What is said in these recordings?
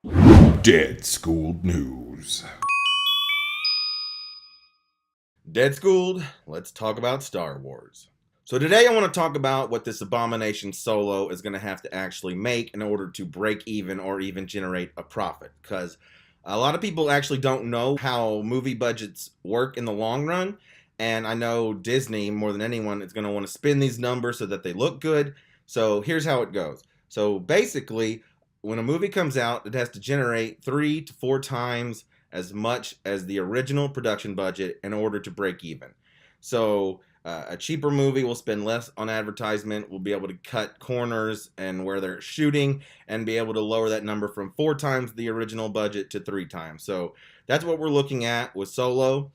Dead Schooled News. Dead Schooled, let's talk about Star Wars. So today I want to talk about what this abomination Solo is going to have to actually make in order to break even or even generate a profit. Because a lot of people actually don't know how movie budgets work in the long run. And I know Disney, more than anyone, is going to want to spin these numbers so that they look good. So here's how it goes. So basically, when a movie comes out, it has to generate 3 to 4 times as much as the original production budget in order to break even. So a cheaper movie will spend less on advertisement, will be able to cut corners and where they're shooting, and be able to lower that number from 4 times the original budget to 3 times. So that's what we're looking at with Solo.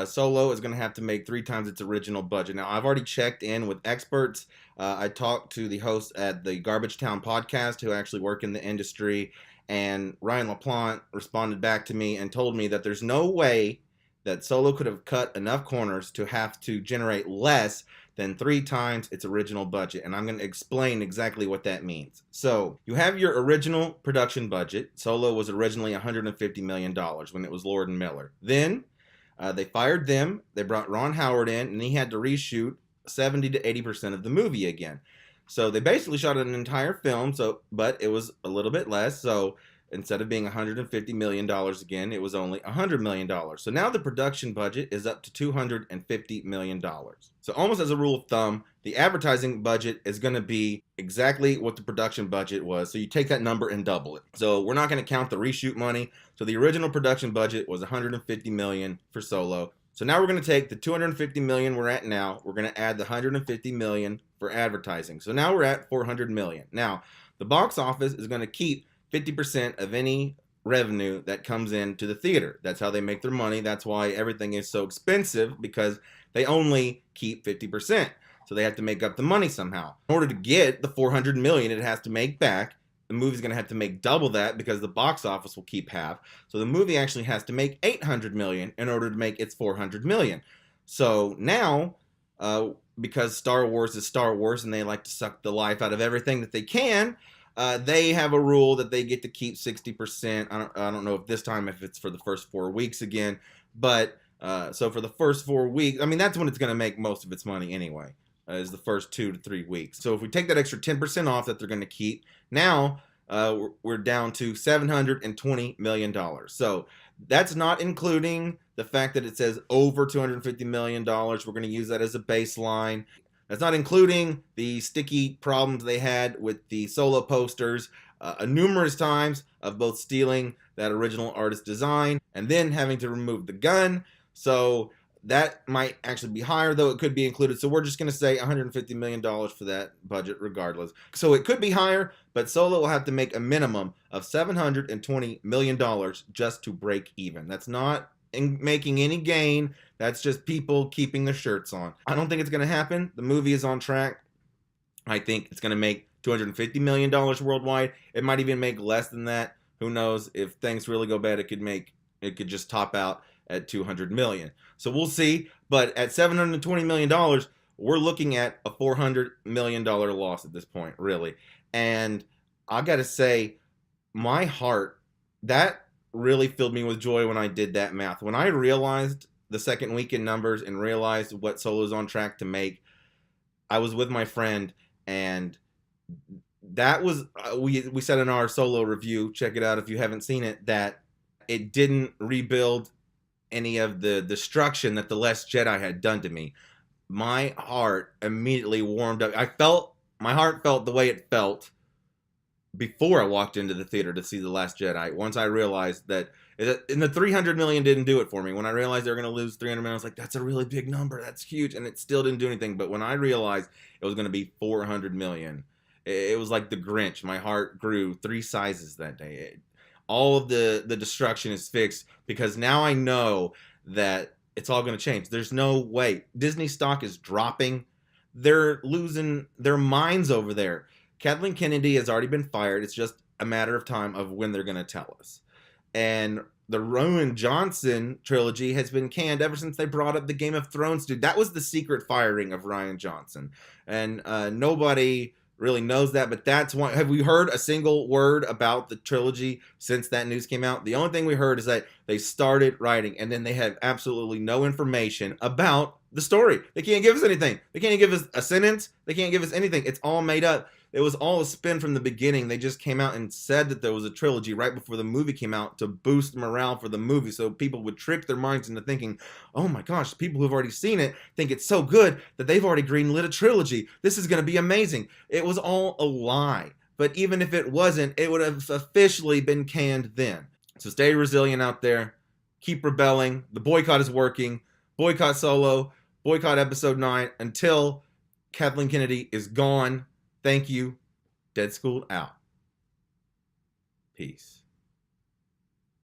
Solo is going to have to make 3 times its original budget. Now, I've already checked in with experts. I talked to the hosts at the Garbage Town podcast who actually work in the industry, and Ryan LaPlante responded back to me and told me that there's no way that Solo could have cut enough corners to have to generate less than 3 times its original budget. And I'm going to explain exactly what that means. So you have your original production budget. Solo was originally $150 million when it was Lord and Miller. Then they fired them. They brought Ron Howard in, and he had to reshoot 70 to 80% of the movie again. So they basically shot an entire film, but it was a little bit less. So instead of being $150 million again, it was only $100 million. So now the production budget is up to $250 million. So almost as a rule of thumb, the advertising budget is going to be exactly what the production budget was. So you take that number and double it. So we're not going to count the reshoot money. So the original production budget was $150 million for Solo. So now we're going to take the $250 million we're at now. We're going to add the $150 million for advertising. So now we're at $400 million. Now, the box office is going to keep 50% of any revenue that comes into the theater. That's how they make their money. That's why everything is so expensive, because they only keep 50%. So they have to make up the money somehow. In order to get the $400 million it has to make back, the movie's going to have to make double that because the box office will keep half. So the movie actually has to make $800 million in order to make its $400 million. So now, because Star Wars is Star Wars and they like to suck the life out of everything that they can, they have a rule that they get to keep 60%. I don't know if this time if it's for the first 4 weeks again, but so for the first 4 weeks, I mean, that's when it's going to make most of its money anyway. Is the first 2 to 3 weeks. So if we take that extra 10% off that they're going to keep, now we're down to $720 million. So that's not including the fact that it says over $250 million. We're going to use that as a baseline. That's not including the sticky problems they had with the Solo posters numerous times of both stealing that original artist design and then having to remove the gun. So that might actually be higher, though it could be included. So we're just going to say $150 million for that budget regardless. So it could be higher, but Solo will have to make a minimum of $720 million just to break even. That's not making any gain. That's just people keeping their shirts on. I don't think it's going to happen. The movie is on track. I think it's going to make $250 million worldwide. It might even make less than that. Who knows? If things really go bad, it could just top out at $200 million. So we'll see. But at $720 million, we're looking at a $400 million loss at this point, really. And I got to say, my heart, that really filled me with joy when I did that math. When I realized the second weekend numbers and realized what Solo's on track to make, I was with my friend, and that was, we said in our Solo review, check it out if you haven't seen it, that it didn't rebuild any of the destruction that The Last Jedi had done to me. My heart immediately warmed up. My heart felt the way it felt before I walked into the theater to see The Last Jedi. Once I realized that, and the $300 million didn't do it for me. When I realized they were going to lose $300 million, I was like, that's a really big number. That's huge. And it still didn't do anything. But when I realized it was going to be $400 million, it was like the Grinch. My heart grew 3 sizes that day. All of the destruction is fixed because now I know that it's all going to change. There's no way. Disney stock is dropping. They're losing their minds over there. Kathleen Kennedy has already been fired. It's just a matter of time of when they're going to tell us. And the Rian Johnson trilogy has been canned ever since they brought up the Game of Thrones dude. That was the secret firing of Rian Johnson. And nobody really knows that, but that's one. Have we heard a single word about the trilogy since that news came out? The only thing we heard is that they started writing, and then they have absolutely no information about the story. They can't give us anything. They can't give us a sentence. They can't give us anything. It's all made up. It was all a spin from the beginning. They just came out and said that there was a trilogy right before the movie came out to boost morale for the movie, so people would trick their minds into thinking, oh my gosh, people who've already seen it think it's so good that they've already greenlit a trilogy. This is going to be amazing. It was all a lie. But even if it wasn't, it would have officially been canned then. So stay resilient out there. Keep rebelling. The boycott is working. Boycott Solo. Boycott Episode 9 until Kathleen Kennedy is gone. Thank you. Dead Schooled out. Peace.